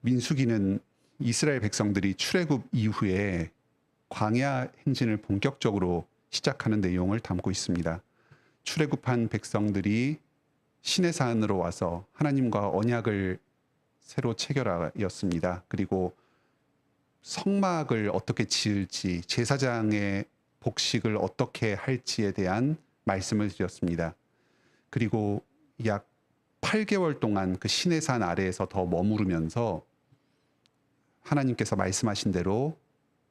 민수기는 이스라엘 백성들이 출애굽 이후에 광야 행진을 본격적으로 시작하는 내용을 담고 있습니다. 출애굽한 백성들이 시내산으로 와서 하나님과 언약을 새로 체결하였습니다. 그리고 성막을 어떻게 지을지, 제사장의 복식을 어떻게 할지에 대한 말씀을 드렸습니다. 그리고 약 8개월 동안 그 시내산 아래에서 더 머무르면서 하나님께서 말씀하신 대로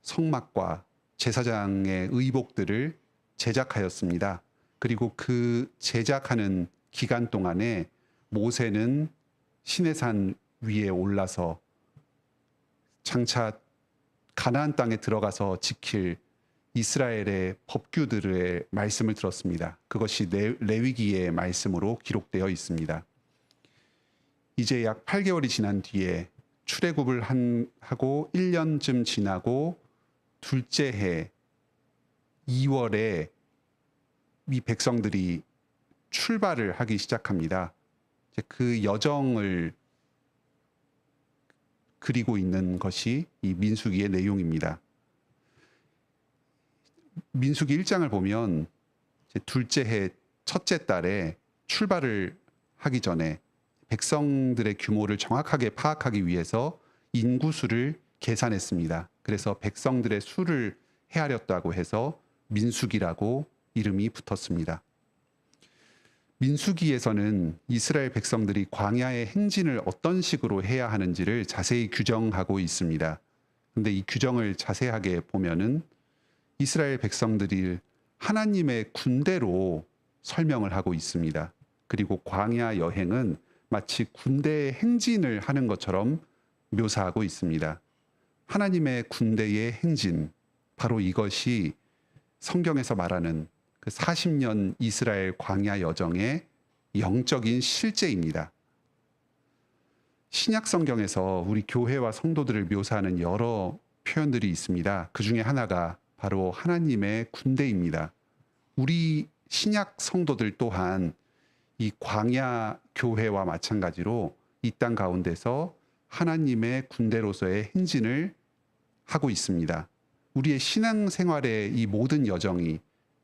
성막과 제사장의 의복들을 제작하였습니다. 그리고 그 제작하는 기간 동안에 모세는 시내산 위에 올라서 장차 가나안 땅에 들어가서 지킬 이스라엘의 법규들의 말씀을 들었습니다. 그것이 레위기의 말씀으로 기록되어 있습니다. 이제 약 8개월이 지난 뒤에 출애굽을 하고 1년쯤 지나고 둘째 해 2월에 이 백성들이 출발을 하기 시작합니다. 그 여정을 그리고 있는 것이 이 민수기의 내용입니다. 민수기 1장을 보면 둘째 해 첫째 달에 출발을 하기 전에 백성들의 규모를 정확하게 파악하기 위해서 인구수를 계산했습니다. 그래서 백성들의 수를 헤아렸다고 해서 민수기라고 이름이 붙었습니다. 민수기에서는 이스라엘 백성들이 광야의 행진을 어떤 식으로 해야 하는지를 자세히 규정하고 있습니다. 그런데 이 규정을 자세하게 보면은 이스라엘 백성들이 하나님의 군대로 설명을 하고 있습니다. 그리고 광야 여행은 마치 군대의 행진을 하는 것처럼 묘사하고 있습니다. 하나님의 군대의 행진, 바로 이것이 성경에서 말하는 그 40년 이스라엘 광야 여정의 영적인 실제입니다. 신약 성경에서 우리 교회와 성도들을 묘사하는 여러 표현들이 있습니다. 그 중에 하나가 바로 하나님의 군대입니다. 우리 신약 성도들 또한 이 광야 교회와 마찬가지로 이 땅 가운데서 하나님의 군대로서의 행진을 하고 있습니다. 우리의 신앙 생활의 이 모든 여정이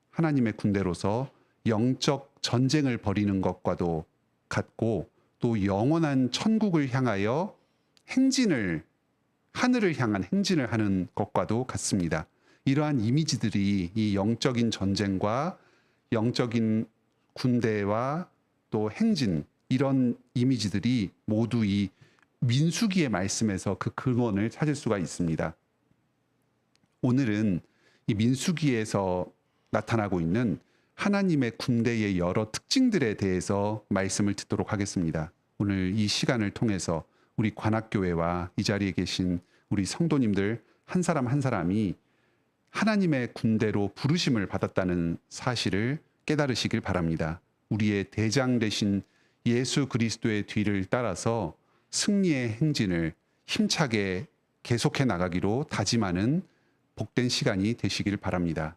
하나님의 군대로서 영적 전쟁을 벌이는 것과도 같고 또 영원한 천국을 향하여 행진을, 하늘을 향한 행진을 하는 것과도 같습니다. 이러한 이미지들이 이 영적인 전쟁과 영적인 군대와 또 행진, 이런 이미지들이 모두 이 민수기의 말씀에서 그 근원을 찾을 수가 있습니다. 오늘은 이 민수기에서 나타나고 있는 하나님의 군대의 여러 특징들에 대해서 말씀을 듣도록 하겠습니다. 오늘 이 시간을 통해서 우리 관악교회와 이 자리에 계신 우리 성도님들 한 사람 한 사람이 하나님의 군대로 부르심을 받았다는 사실을 깨달으시길 바랍니다. 우리의 대장 되신 예수 그리스도의 뒤를 따라서 승리의 행진을 힘차게 계속해 나가기로 다짐하는 복된 시간이 되시길 바랍니다.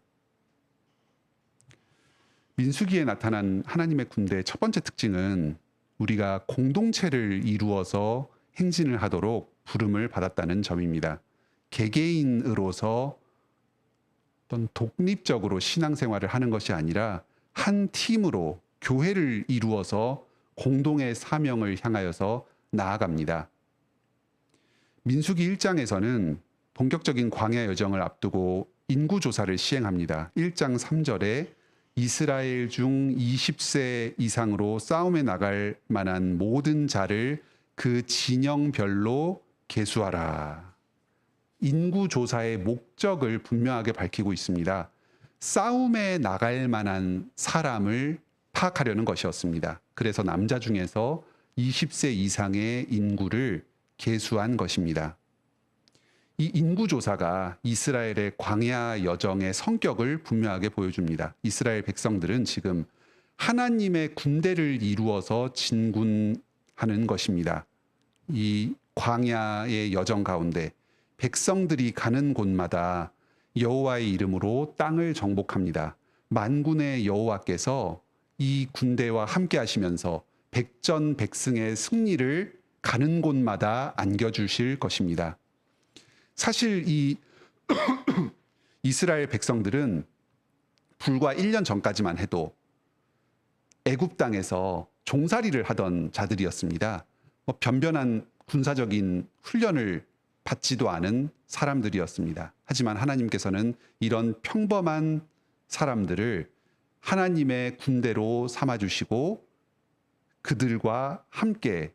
민수기에 나타난 하나님의 군대의 첫 번째 특징은 우리가 공동체를 이루어서 행진을 하도록 부름을 받았다는 점입니다. 개개인으로서 어떤 독립적으로 신앙생활을 하는 것이 아니라 한 팀으로 교회를 이루어서 공동의 사명을 향하여서 나아갑니다. 민수기 1장에서는 본격적인 광야 여정을 앞두고 인구조사를 시행합니다. 1장 3절에 이스라엘 중 20세 이상으로 싸움에 나갈 만한 모든 자를 그 진영별로 계수하라. 인구조사의 목적을 분명하게 밝히고 있습니다. 싸움에 나갈 만한 사람을 파악하려는 것이었습니다. 그래서 남자 중에서 20세 이상의 인구를 계수한 것입니다. 이 인구조사가 이스라엘의 광야 여정의 성격을 분명하게 보여줍니다. 이스라엘 백성들은 지금 하나님의 군대를 이루어서 진군하는 것입니다. 이 광야의 여정 가운데 백성들이 가는 곳마다 여호와의 이름으로 땅을 정복합니다. 만군의 여호와께서 이 군대와 함께 하시면서 백전백승의 승리를 가는 곳마다 안겨주실 것입니다. 사실 이 이스라엘 백성들은 불과 1년 전까지만 해도 애굽 땅에서 종살이를 하던 자들이었습니다. 변변한 군사적인 훈련을 받지도 않은 사람들이었습니다. 하지만 하나님께서는 이런 평범한 사람들을 하나님의 군대로 삼아주시고 그들과 함께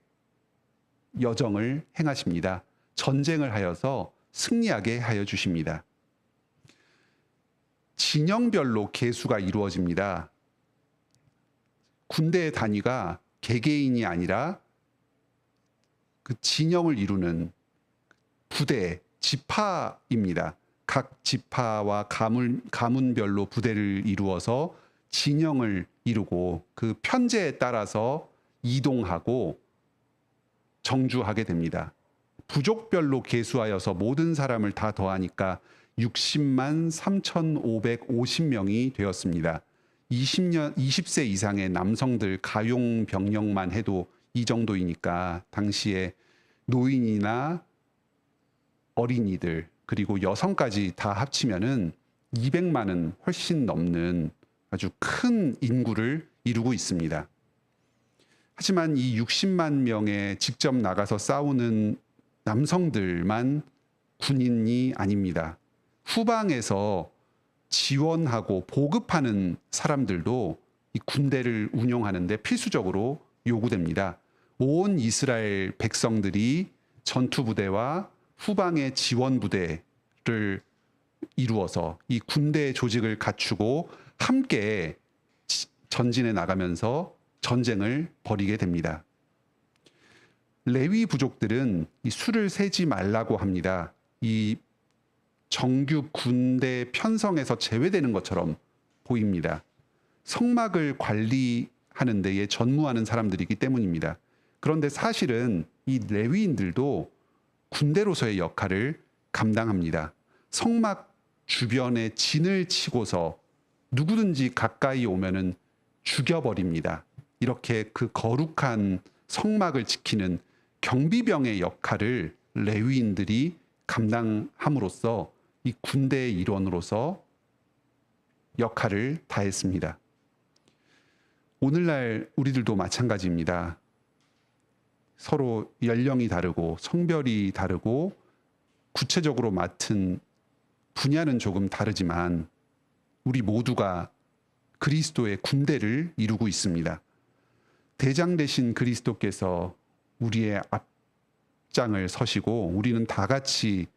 여정을 행하십니다. 전쟁을 하여서 승리하게 하여 주십니다. 진영별로 계수가 이루어집니다. 군대의 단위가 개개인이 아니라 그 진영을 이루는 부대, 지파입니다. 각 지파와 가문별로 부대를 이루어서 진영을 이루고 그 편제에 따라서 이동하고 정주하게 됩니다. 부족별로 계수하여서 모든 사람을 다 더하니까 60만 3,550명이 되었습니다. 20세 이상의 남성들 가용 병력만 해도 이 정도이니까 당시에 노인이나 어린이들 그리고 여성까지 다 합치면은 200만은 훨씬 넘는 아주 큰 인구를 이루고 있습니다. 하지만 이 60만 명의 직접 나가서 싸우는 남성들만 군인이 아닙니다. 후방에서 지원하고 보급하는 사람들도 이 군대를 운용하는데 필수적으로 요구됩니다. 온 이스라엘 백성들이 전투부대와 후방의 지원부대를 이루어서 이 군대 조직을 갖추고 함께 전진해 나가면서 전쟁을 벌이게 됩니다. 레위 부족들은 이 수를 세지 말라고 합니다. 이 정규 군대 편성에서 제외되는 것처럼 보입니다. 성막을 관리하는 데에 전무하는 사람들이기 때문입니다. 그런데 사실은 이 레위인들도 군대로서의 역할을 감당합니다. 성막 주변에 진을 치고서 누구든지 가까이 오면은 죽여버립니다. 이렇게 그 거룩한 성막을 지키는 경비병의 역할을 레위인들이 감당함으로써 이 군대의 일원으로서 역할을 다했습니다. 오늘날 우리들도 마찬가지입니다. 서로 연령이 다르고 성별이 다르고 구체적으로 맡은 분야는 조금 다르지만 우리 모두가 그리스도의 군대를 이루고 있습니다. 대장 되신 그리스도께서 우리의 앞장을 서시고 우리는 다 같이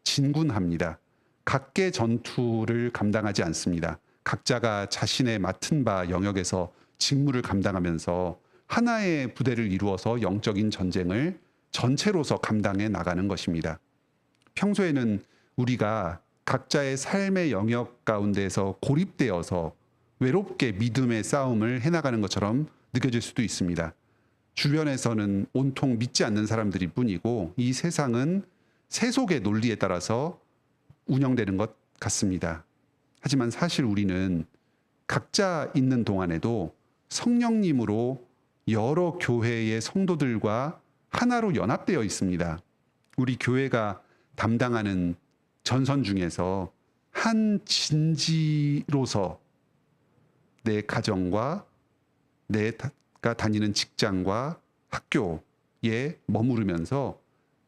진군합니다. 각계 전투를 감당하지 않습니다. 각자가 자신의 맡은 바 영역에서 직무를 감당하면서 하나의 부대를 이루어서 영적인 전쟁을 전체로서 감당해 나가는 것입니다. 평소에는 우리가 각자의 삶의 영역 가운데서 고립되어서 외롭게 믿음의 싸움을 해나가는 것처럼 느껴질 수도 있습니다. 주변에서는 온통 믿지 않는 사람들일 뿐이고 이 세상은 세속의 논리에 따라서 운영되는 것 같습니다. 하지만 사실 우리는 각자 있는 동안에도 성령님으로 여러 교회의 성도들과 하나로 연합되어 있습니다. 우리 교회가 담당하는 전선 중에서 한 진지로서 내 가정과 내가 다니는 직장과 학교에 머무르면서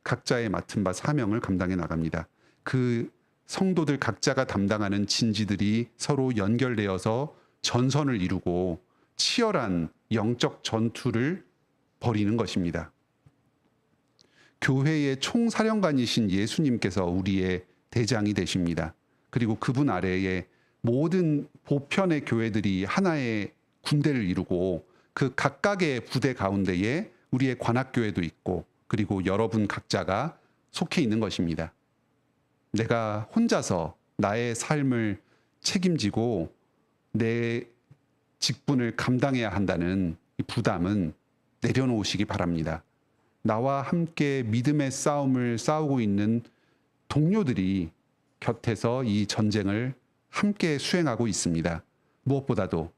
각자의 맡은 바 사명을 감당해 나갑니다. 그 성도들 각자가 담당하는 진지들이 서로 연결되어서 전선을 이루고 치열한 영적 전투를 벌이는 것입니다. 교회의 총사령관이신 예수님께서 우리의 대장이 되십니다. 그리고 그분 아래에 모든 보편의 교회들이 하나의 군대를 이루고 그 각각의 부대 가운데에 우리의 관악교회도 있고 그리고 여러분 각자가 속해 있는 것입니다. 내가 혼자서 나의 삶을 책임지고 내 직분을 감당해야 한다는 이 부담은 내려놓으시기 바랍니다. 나와 함께 믿음의 싸움을 싸우고 있는 동료들이 곁에서 이 전쟁을 함께 수행하고 있습니다. 무엇보다도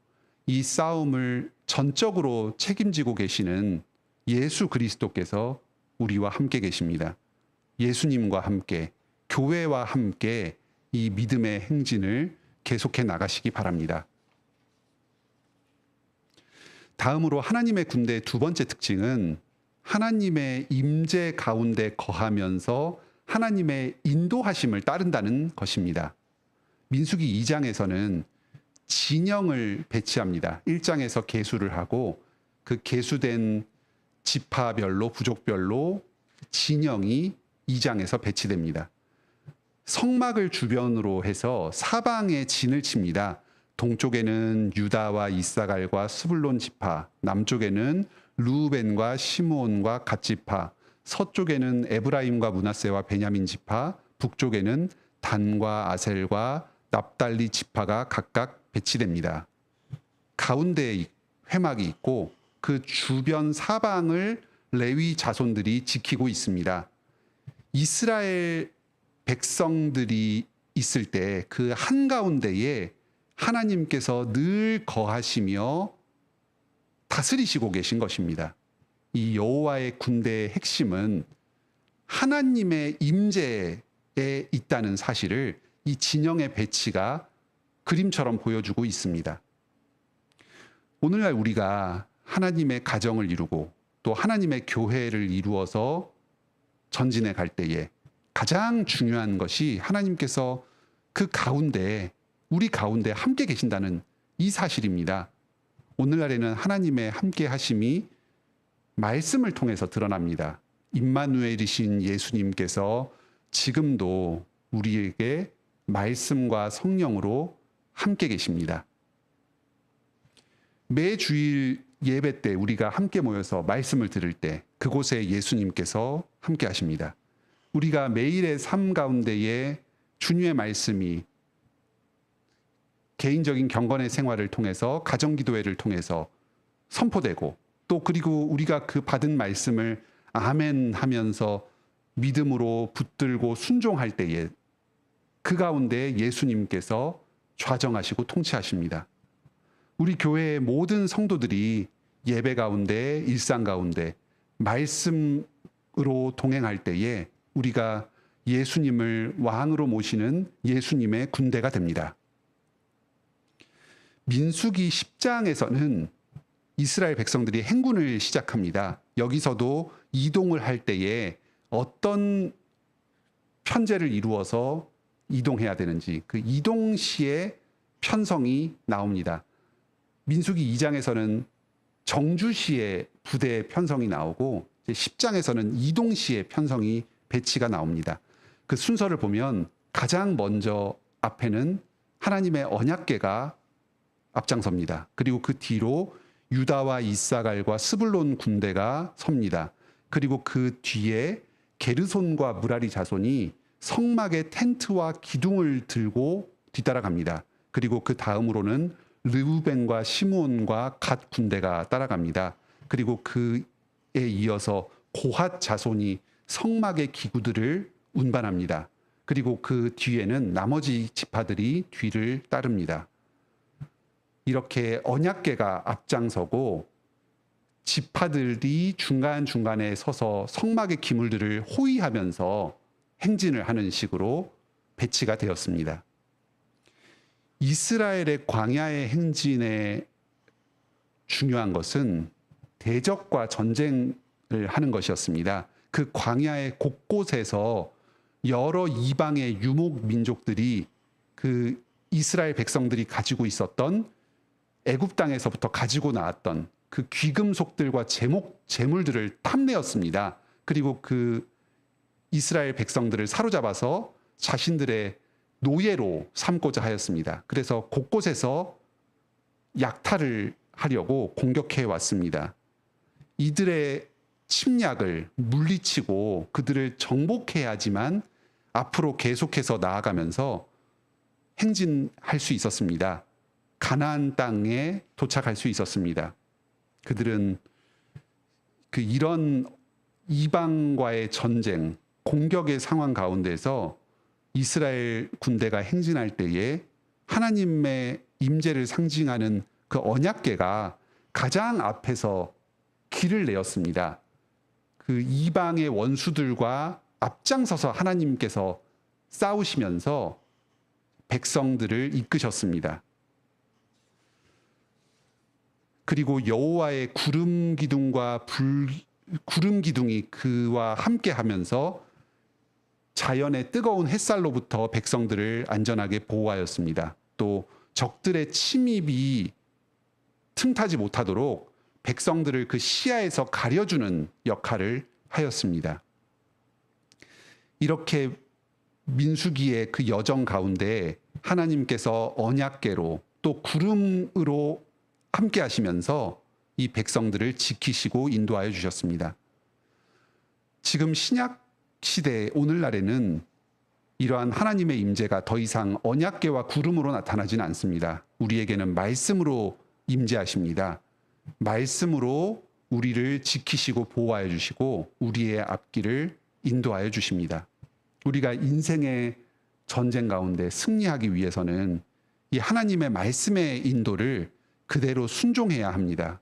이 싸움을 전적으로 책임지고 계시는 예수 그리스도께서 우리와 함께 계십니다. 예수님과 함께, 교회와 함께 이 믿음의 행진을 계속해 나가시기 바랍니다. 다음으로 하나님의 군대의 두 번째 특징은 하나님의 임재 가운데 거하면서 하나님의 인도하심을 따른다는 것입니다. 민수기 2장에서는 진영을 배치합니다. 1장에서 계수를 하고 그 계수된 지파별로 부족별로 진영이 2장에서 배치됩니다. 성막을 주변으로 해서 사방에 진을 칩니다. 동쪽에는 유다와 이사갈과 스불론 지파, 남쪽에는 르우벤과 시므온과 갓 지파, 서쪽에는 에브라임과 므낫세와 베냐민 지파, 북쪽에는 단과 아셀과 납달리 지파가 각각 배치됩니다. 가운데에 회막이 있고 그 주변 사방을 레위 자손들이 지키고 있습니다. 이스라엘 백성들이 있을 때 그 한가운데에 하나님께서 늘 거하시며 다스리시고 계신 것입니다. 이 여호와의 군대의 핵심은 하나님의 임재에 있다는 사실을 이 진영의 배치가 그림처럼 보여주고 있습니다. 오늘날 우리가 하나님의 가정을 이루고 또 하나님의 교회를 이루어서 전진해 갈 때에 가장 중요한 것이 하나님께서 그 가운데, 우리 가운데 함께 계신다는 이 사실입니다. 오늘날에는 하나님의 함께 하심이 말씀을 통해서 드러납니다. 임마누엘이신 예수님께서 지금도 우리에게 말씀과 성령으로 함께 계십니다. 매 주일 예배 때 우리가 함께 모여서 말씀을 들을 때 그곳에 예수님께서 함께 하십니다. 우리가 매일의 삶 가운데에 주님의 말씀이 개인적인 경건의 생활을 통해서 가정기도회를 통해서 선포되고 또 그리고 우리가 그 받은 말씀을 아멘 하면서 믿음으로 붙들고 순종할 때에 그 가운데 예수님께서 좌정하시고 통치하십니다. 우리 교회의 모든 성도들이 예배 가운데 일상 가운데 말씀으로 동행할 때에 우리가 예수님을 왕으로 모시는 예수님의 군대가 됩니다. 민수기 10장에서는 이스라엘 백성들이 행군을 시작합니다. 여기서도 이동을 할 때에 어떤 편제를 이루어서 이동해야 되는지 그 이동 시의 편성이 나옵니다. 민수기 2장에서는 정주시의 부대 편성이 나오고 10장에서는 이동시의 편성이 배치가 나옵니다. 그 순서를 보면 가장 먼저 앞에는 하나님의 언약궤가 앞장섭니다. 그리고 그 뒤로 유다와 이사갈과 스불론 군대가 섭니다. 그리고 그 뒤에 게르손과 무라리 자손이 성막의 텐트와 기둥을 들고 뒤따라갑니다. 그리고 그 다음으로는 르우벤과 시므온과 갓 군대가 따라갑니다. 그리고 그에 이어서 고핫 자손이 성막의 기구들을 운반합니다. 그리고 그 뒤에는 나머지 지파들이 뒤를 따릅니다. 이렇게 언약궤가 앞장서고 지파들이 중간중간에 서서 성막의 기물들을 호위하면서 행진을 하는 식으로 배치가 되었습니다. 이스라엘의 광야의 행진에 중요한 것은 대적과 전쟁을 하는 것이었습니다. 그 광야의 곳곳에서 여러 이방의 유목 민족들이 그 이스라엘 백성들이 가지고 있었던 애굽 땅에서부터 가지고 나왔던 그 귀금속들과 재물들을 탐내었습니다. 그리고 그 이스라엘 백성들을 사로잡아서 자신들의 노예로 삼고자 하였습니다. 그래서 곳곳에서 약탈을 하려고 공격해 왔습니다. 이들의 침략을 물리치고 그들을 정복해야지만 앞으로 계속해서 나아가면서 행진할 수 있었습니다. 가나안 땅에 도착할 수 있었습니다. 그들은 이런 이방과의 전쟁, 공격의 상황 가운데서 이스라엘 군대가 행진할 때에 하나님의 임재를 상징하는 그 언약궤가 가장 앞에서 길을 내었습니다. 그 이방의 원수들과 앞장서서 하나님께서 싸우시면서 백성들을 이끄셨습니다. 그리고 여호와의 구름 기둥과 구름 기둥이 그와 함께 하면서 자연의 뜨거운 햇살로부터 백성들을 안전하게 보호하였습니다. 또 적들의 침입이 틈타지 못하도록 백성들을 그 시야에서 가려주는 역할을 하였습니다. 이렇게 민수기의 그 여정 가운데 하나님께서 언약궤로 또 구름으로 함께 하시면서 이 백성들을 지키시고 인도하여 주셨습니다. 지금 신약 시대 오늘날에는 이러한 하나님의 임재가 더 이상 언약궤와 구름으로 나타나지는 않습니다. 우리에게는 말씀으로 임재하십니다. 말씀으로 우리를 지키시고 보호하여 주시고 우리의 앞길을 인도하여 주십니다. 우리가 인생의 전쟁 가운데 승리하기 위해서는 이 하나님의 말씀의 인도를 그대로 순종해야 합니다.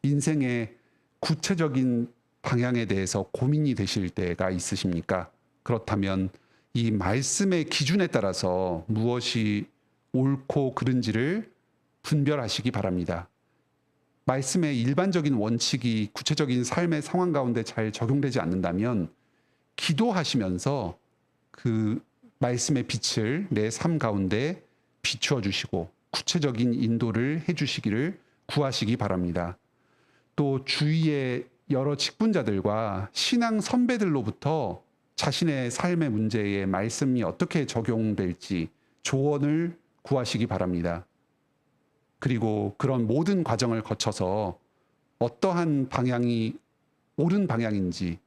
인생의 구체적인 방향에 대해서 고민이 되실 때가 있으십니까? 그렇다면 이 말씀의 기준에 따라서 무엇이 옳고 그른지를 분별하시기 바랍니다. 말씀의 일반적인 원칙이 구체적인 삶의 상황 가운데 잘 적용되지 않는다면 기도하시면서 그 말씀의 빛을 내 삶 가운데 비추어 주시고 구체적인 인도를 해 주시기를 구하시기 바랍니다. 또 주위의 여러 직분자들과 신앙 선배들로부터 자신의 삶의 문제에 말씀이 어떻게 적용될지 조언을 구하시기 바랍니다. 그리고 그런 모든 과정을 거쳐서 어떠한 방향이 옳은 방향인지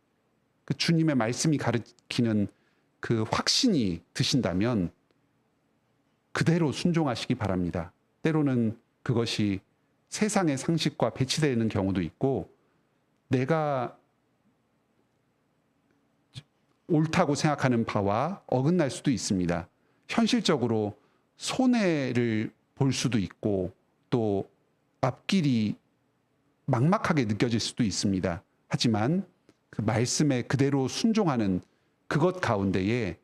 그 주님의 말씀이 가르치는 그 확신이 드신다면 그대로 순종하시기 바랍니다. 때로는 그것이 세상의 상식과 배치되는 경우도 있고 내가 옳다고 생각하는 바와 어긋날 수도 있습니다. 현실적으로 손해를 볼 수도 있고 또 앞길이 막막하게 느껴질 수도 있습니다. 하지만 그 말씀에 그대로 순종하는 그것 가운데에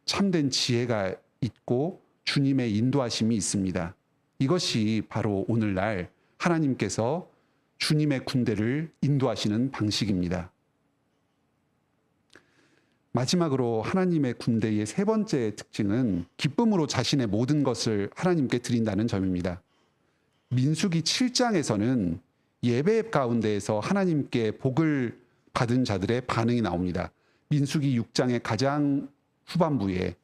참된 지혜가 있고 주님의 인도하심이 있습니다. 이것이 바로 오늘날 하나님께서 주님의 군대를 인도하시는 방식입니다. 마지막으로 하나님의 군대의 세 번째 특징은 기쁨으로 자신의 모든 것을 하나님께 드린다는 점입니다. 민수기 7장에서는 예배 가운데에서 하나님께 복을 받은 자들의 반응이 나옵니다. 민수기 6장의 가장 후반부에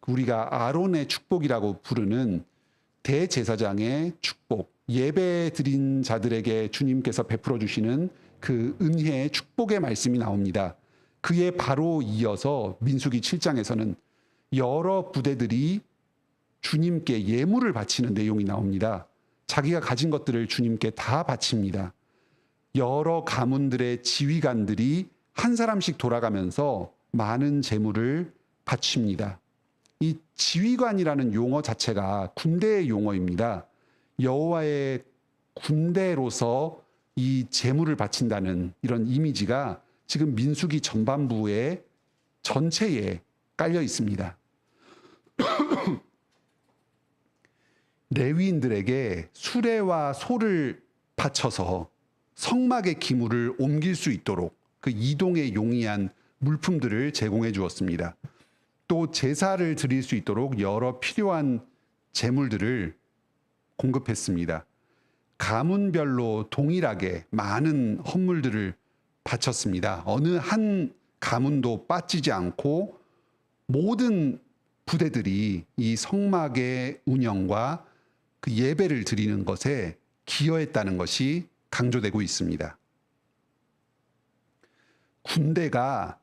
우리가 아론의 축복이라고 부르는 대제사장의 축복, 예배 드린 자들에게 주님께서 베풀어 주시는 그 은혜의 축복의 말씀이 나옵니다. 그에 바로 이어서 민수기 7장에서는 여러 부대들이 주님께 예물을 바치는 내용이 나옵니다. 자기가 가진 것들을 주님께 다 바칩니다. 여러 가문들의 지휘관들이 한 사람씩 돌아가면서 많은 재물을 바칩니다. 이 지휘관이라는 용어 자체가 군대의 용어입니다. 여호와의 군대로서 이 재물을 바친다는 이런 이미지가 지금 민수기 전반부의 전체에 깔려 있습니다. 레위인들에게 수레와 소를 바쳐서 성막의 기물을 옮길 수 있도록 그 이동에 용이한 물품들을 제공해 주었습니다. 또 제사를 드릴 수 있도록 여러 필요한 제물들을 공급했습니다. 가문별로 동일하게 많은 헌물들을 바쳤습니다. 어느 한 가문도 빠지지 않고 모든 부대들이 이 성막의 운영과 그 예배를 드리는 것에 기여했다는 것이 강조되고 있습니다. 군대가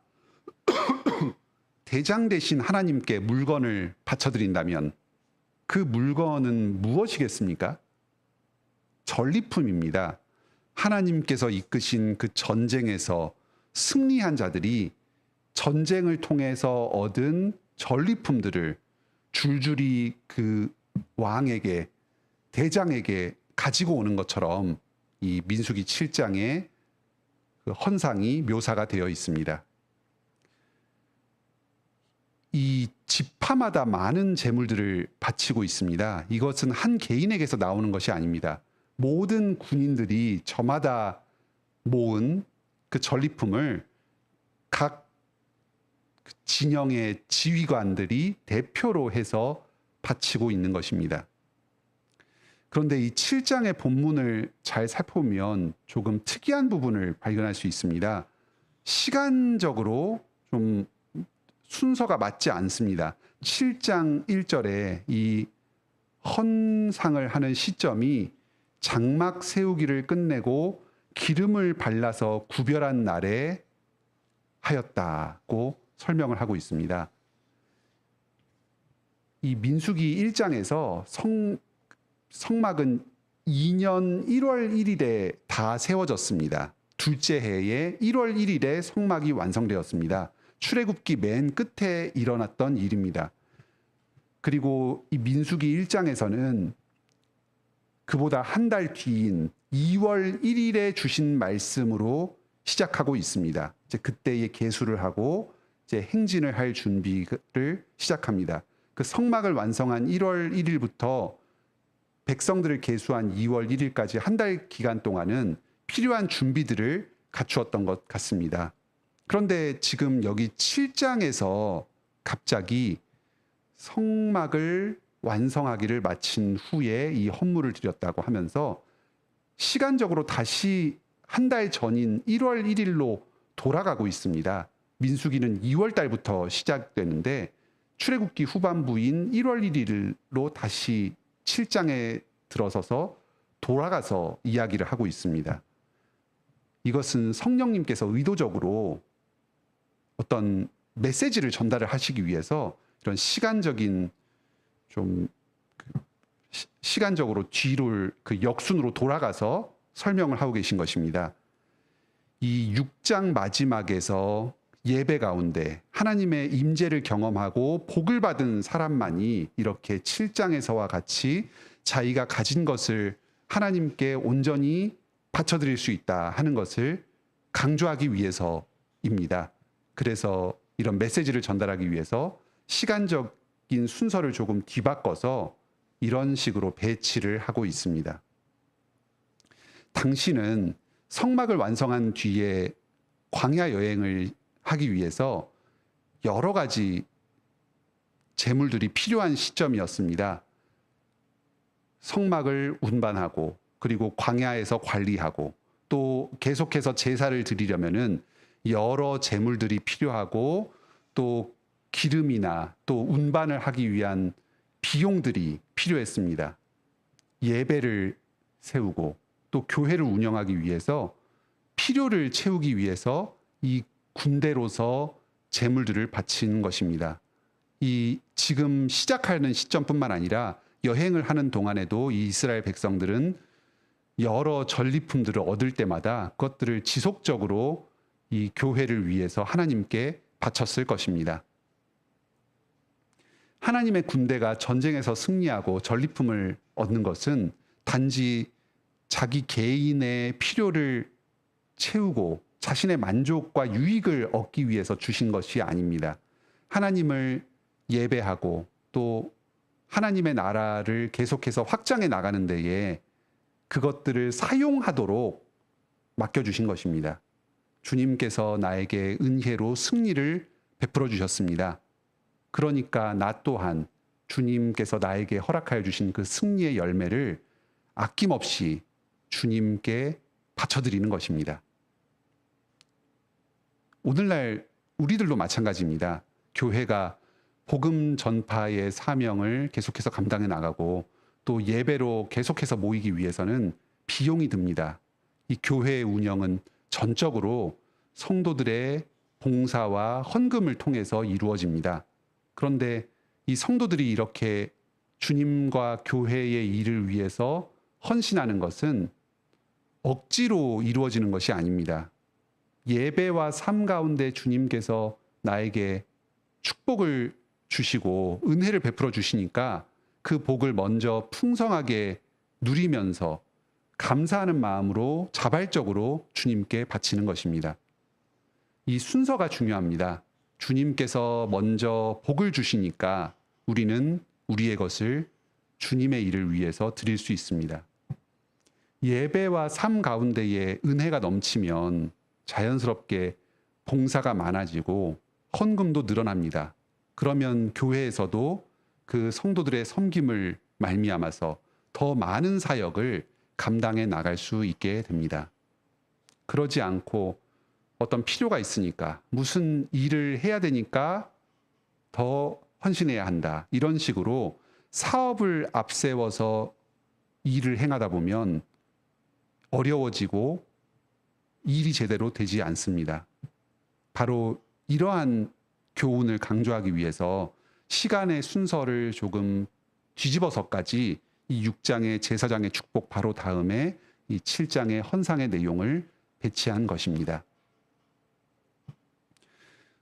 대장 대신 하나님께 물건을 바쳐드린다면 그 물건은 무엇이겠습니까? 전리품입니다. 하나님께서 이끄신 그 전쟁에서 승리한 자들이 전쟁을 통해서 얻은 전리품들을 줄줄이 그 왕에게, 대장에게 가지고 오는 것처럼 이 민수기 7장의 그 헌상이 묘사가 되어 있습니다. 이 지파마다 많은 제물들을 바치고 있습니다. 이것은 한 개인에게서 나오는 것이 아닙니다. 모든 군인들이 저마다 모은 그 전리품을 각 진영의 지휘관들이 대표로 해서 바치고 있는 것입니다. 그런데 이 7장의 본문을 잘 살펴보면 조금 특이한 부분을 발견할 수 있습니다. 시간적으로 좀 순서가 맞지 않습니다. 7장 1절에 이 헌상을 하는 시점이 장막 세우기를 끝내고 기름을 발라서 구별한 날에 하였다고 설명을 하고 있습니다. 이 민수기 1장에서 성막은 2년 1월 1일에 다 세워졌습니다. 둘째 해에 1월 1일에 성막이 완성되었습니다. 출애굽기 맨 끝에 일어났던 일입니다. 그리고 이 민수기 1장에서는 그보다 한 달 뒤인 2월 1일에 주신 말씀으로 시작하고 있습니다. 이제 그때의 계수를 하고 이제 행진을 할 준비를 시작합니다. 그 성막을 완성한 1월 1일부터 백성들을 계수한 2월 1일까지 한 달 기간 동안은 필요한 준비들을 갖추었던 것 같습니다. 그런데 지금 여기 7장에서 갑자기 성막을 완성하기를 마친 후에 이 헌물을 드렸다고 하면서 시간적으로 다시 한 달 전인 1월 1일로 돌아가고 있습니다. 민수기는 2월 달부터 시작되는데 출애굽기 후반부인 1월 1일로 다시 7장에 들어서서 돌아가서 이야기를 하고 있습니다. 이것은 성령님께서 의도적으로 어떤 메시지를 전달을 하시기 위해서 이런 시간적인 좀 시간적으로 뒤로 그 역순으로 돌아가서 설명을 하고 계신 것입니다. 이 6장 마지막에서 예배 가운데 하나님의 임재를 경험하고 복을 받은 사람만이 이렇게 7장에서와 같이 자기가 가진 것을 하나님께 온전히 바쳐드릴 수 있다 하는 것을 강조하기 위해서입니다. 그래서 이런 메시지를 전달하기 위해서 시간적인 순서를 조금 뒤바꿔서 이런 식으로 배치를 하고 있습니다. 당신은 성막을 완성한 뒤에 광야 여행을 하기 위해서 여러 가지 재물들이 필요한 시점이었습니다. 성막을 운반하고 그리고 광야에서 관리하고 또 계속해서 제사를 드리려면은 여러 재물들이 필요하고 또 기름이나 또 운반을 하기 위한 비용들이 필요했습니다. 예배를 세우고 또 교회를 운영하기 위해서 필요를 채우기 위해서 이 군대로서 재물들을 바치는 것입니다. 이 지금 시작하는 시점뿐만 아니라 여행을 하는 동안에도 이 이스라엘 백성들은 여러 전리품들을 얻을 때마다 그것들을 지속적으로 이 교회를 위해서 하나님께 바쳤을 것입니다. 하나님의 군대가 전쟁에서 승리하고 전리품을 얻는 것은 단지 자기 개인의 필요를 채우고 자신의 만족과 유익을 얻기 위해서 주신 것이 아닙니다. 하나님을 예배하고 또 하나님의 나라를 계속해서 확장해 나가는 데에 그것들을 사용하도록 맡겨주신 것입니다. 주님께서 나에게 은혜로 승리를 베풀어 주셨습니다. 그러니까 나 또한 주님께서 나에게 허락하여 주신 그 승리의 열매를 아낌없이 주님께 바쳐드리는 것입니다. 오늘날 우리들도 마찬가지입니다. 교회가 복음 전파의 사명을 계속해서 감당해 나가고 또 예배로 계속해서 모이기 위해서는 비용이 듭니다. 이 교회의 운영은 전적으로 성도들의 봉사와 헌금을 통해서 이루어집니다. 그런데 이 성도들이 이렇게 주님과 교회의 일을 위해서 헌신하는 것은 억지로 이루어지는 것이 아닙니다. 예배와 삶 가운데 주님께서 나에게 축복을 주시고 은혜를 베풀어 주시니까 그 복을 먼저 풍성하게 누리면서 감사하는 마음으로 자발적으로 주님께 바치는 것입니다. 이 순서가 중요합니다. 주님께서 먼저 복을 주시니까 우리는 우리의 것을 주님의 일을 위해서 드릴 수 있습니다. 예배와 삶 가운데에 은혜가 넘치면 자연스럽게 봉사가 많아지고 헌금도 늘어납니다. 그러면 교회에서도 그 성도들의 섬김을 말미암아서 더 많은 사역을 감당해 나갈 수 있게 됩니다. 그러지 않고 어떤 필요가 있으니까 무슨 일을 해야 되니까 더 헌신해야 한다. 이런 식으로 사업을 앞세워서 일을 행하다 보면 어려워지고 일이 제대로 되지 않습니다. 바로 이러한 교훈을 강조하기 위해서 시간의 순서를 조금 뒤집어서까지 이 6장의 제사장의 축복 바로 다음에 이 7장의 헌상의 내용을 배치한 것입니다.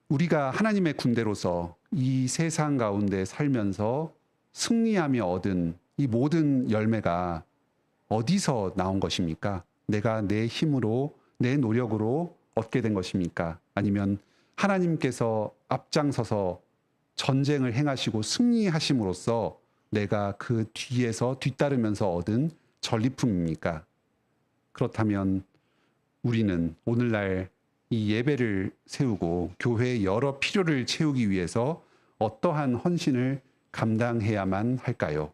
우리가 하나님의 군대로서 이 세상 가운데 살면서 승리하며 얻은 이 모든 열매가 어디서 나온 것입니까? 내가 내 힘으로, 내 노력으로 얻게 된 것입니까? 아니면 하나님께서 앞장서서 전쟁을 행하시고 승리하심으로써 내가 그 뒤에서 뒤따르면서 얻은 전리품입니까? 그렇다면 우리는 오늘날 이 예배를 세우고 교회의 여러 필요를 채우기 위해서 어떠한 헌신을 감당해야만 할까요?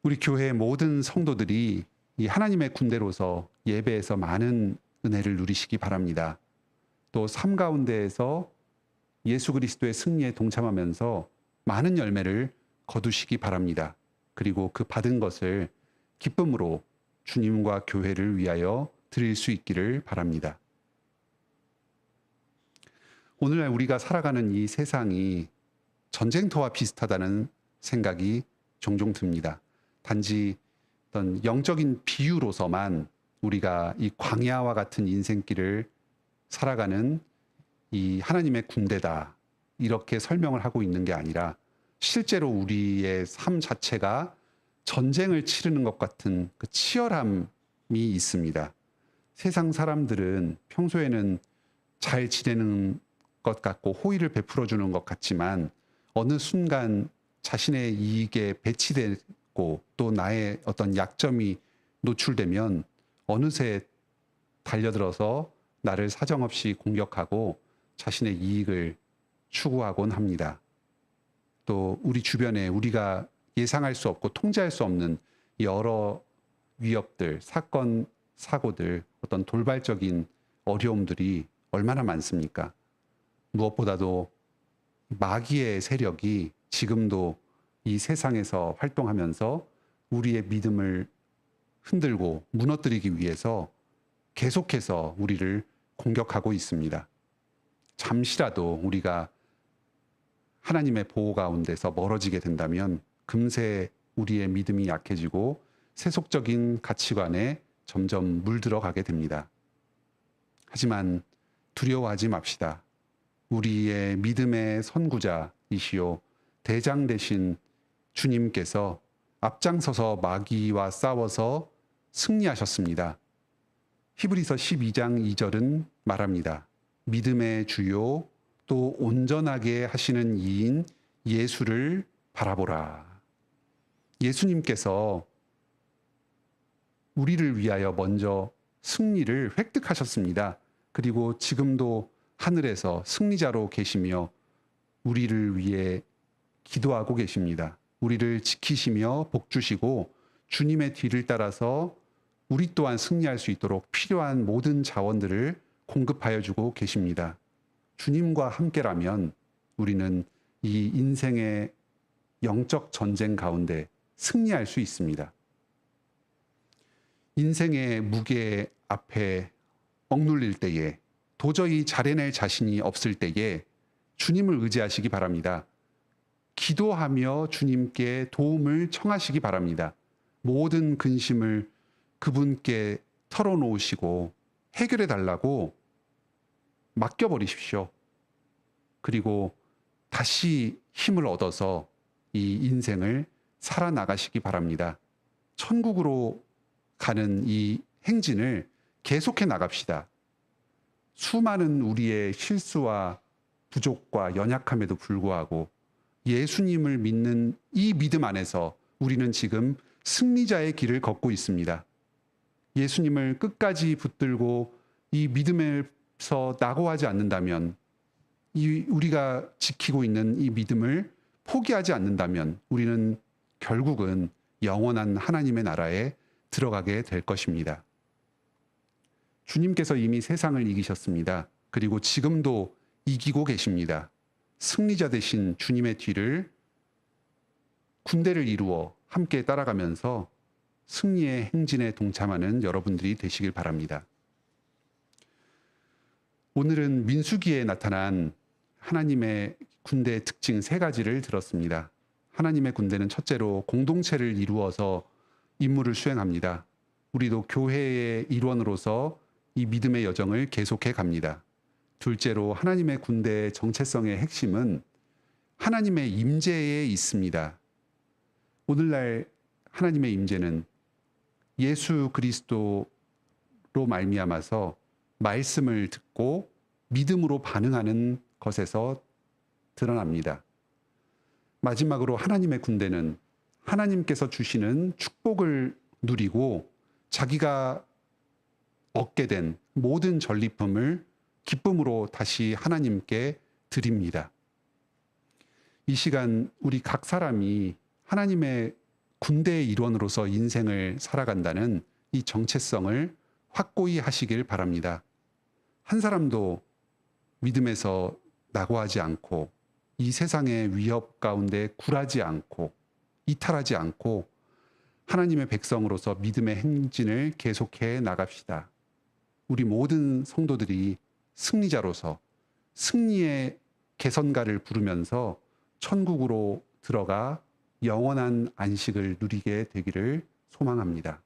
우리 교회의 모든 성도들이 이 하나님의 군대로서 예배에서 많은 은혜를 누리시기 바랍니다. 또 삶 가운데에서 예수 그리스도의 승리에 동참하면서 많은 열매를 거두시기 바랍니다. 그리고 그 받은 것을 기쁨으로 주님과 교회를 위하여 드릴 수 있기를 바랍니다. 오늘날 우리가 살아가는 이 세상이 전쟁터와 비슷하다는 생각이 종종 듭니다. 단지 어떤 영적인 비유로서만 우리가 이 광야와 같은 인생길을 살아가는 이 하나님의 군대다 이렇게 설명을 하고 있는 게 아니라 실제로 우리의 삶 자체가 전쟁을 치르는 것 같은 그 치열함이 있습니다. 세상 사람들은 평소에는 잘 지내는 것 같고 호의를 베풀어 주는 것 같지만 어느 순간 자신의 이익에 배치되고 또 나의 어떤 약점이 노출되면 어느새 달려들어서 나를 사정없이 공격하고 자신의 이익을 추구하곤 합니다. 또 우리 주변에 우리가 예상할 수 없고 통제할 수 없는 여러 위협들, 사건, 사고들, 어떤 돌발적인 어려움들이 얼마나 많습니까? 무엇보다도 마귀의 세력이 지금도 이 세상에서 활동하면서 우리의 믿음을 흔들고 무너뜨리기 위해서 계속해서 우리를 공격하고 있습니다. 잠시라도 우리가 하나님의 보호 가운데서 멀어지게 된다면 금세 우리의 믿음이 약해지고 세속적인 가치관에 점점 물들어가게 됩니다. 하지만 두려워하지 맙시다. 우리의 믿음의 선구자이시오 대장 되신 주님께서 앞장서서 마귀와 싸워서 승리하셨습니다. 히브리서 12장 2절은 말합니다. 믿음의 주요 또 온전하게 하시는 이인 예수를 바라보라. 예수님께서 우리를 위하여 먼저 승리를 획득하셨습니다. 그리고 지금도 하늘에서 승리자로 계시며 우리를 위해 기도하고 계십니다. 우리를 지키시며 복주시고 주님의 뒤를 따라서 우리 또한 승리할 수 있도록 필요한 모든 자원들을 공급하여 주고 계십니다. 주님과 함께라면 우리는 이 인생의 영적 전쟁 가운데 승리할 수 있습니다. 인생의 무게 앞에 억눌릴 때에 도저히 잘해낼 자신이 없을 때에 주님을 의지하시기 바랍니다. 기도하며 주님께 도움을 청하시기 바랍니다. 모든 근심을 그분께 털어놓으시고 해결해 달라고 맡겨버리십시오. 그리고 다시 힘을 얻어서 이 인생을 살아나가시기 바랍니다. 천국으로 가는 이 행진을 계속해 나갑시다. 수많은 우리의 실수와 부족과 연약함에도 불구하고 예수님을 믿는 이 믿음 안에서 우리는 지금 승리자의 길을 걷고 있습니다. 예수님을 끝까지 붙들고 이 믿음에서 낙오하지 않는다면, 우리가 지키고 있는 이 믿음을 포기하지 않는다면 우리는 결국은 영원한 하나님의 나라에 들어가게 될 것입니다. 주님께서 이미 세상을 이기셨습니다. 그리고 지금도 이기고 계십니다. 승리자 되신 주님의 뒤를, 군대를 이루어 함께 따라가면서 승리의 행진에 동참하는 여러분들이 되시길 바랍니다. 오늘은 민수기에 나타난 하나님의 군대의 특징 3가지를 들었습니다. 하나님의 군대는 첫째로 공동체를 이루어서 임무를 수행합니다. 우리도 교회의 일원으로서 이 믿음의 여정을 계속해 갑니다. 둘째로 하나님의 군대의 정체성의 핵심은 하나님의 임재에 있습니다. 오늘날 하나님의 임재는 예수 그리스도로 말미암아서 말씀을 듣고 믿음으로 반응하는 것에서 드러납니다. 마지막으로 하나님의 군대는 하나님께서 주시는 축복을 누리고 자기가 얻게 된 모든 전리품을 기쁨으로 다시 하나님께 드립니다. 이 시간 우리 각 사람이 하나님의 군대의 일원으로서 인생을 살아간다는 이 정체성을 확고히 하시길 바랍니다. 한 사람도 믿음에서 낙오하지 않고 이 세상의 위협 가운데 굴하지 않고 이탈하지 않고 하나님의 백성으로서 믿음의 행진을 계속해 나갑시다. 우리 모든 성도들이 승리자로서 승리의 개선가를 부르면서 천국으로 들어가 영원한 안식을 누리게 되기를 소망합니다.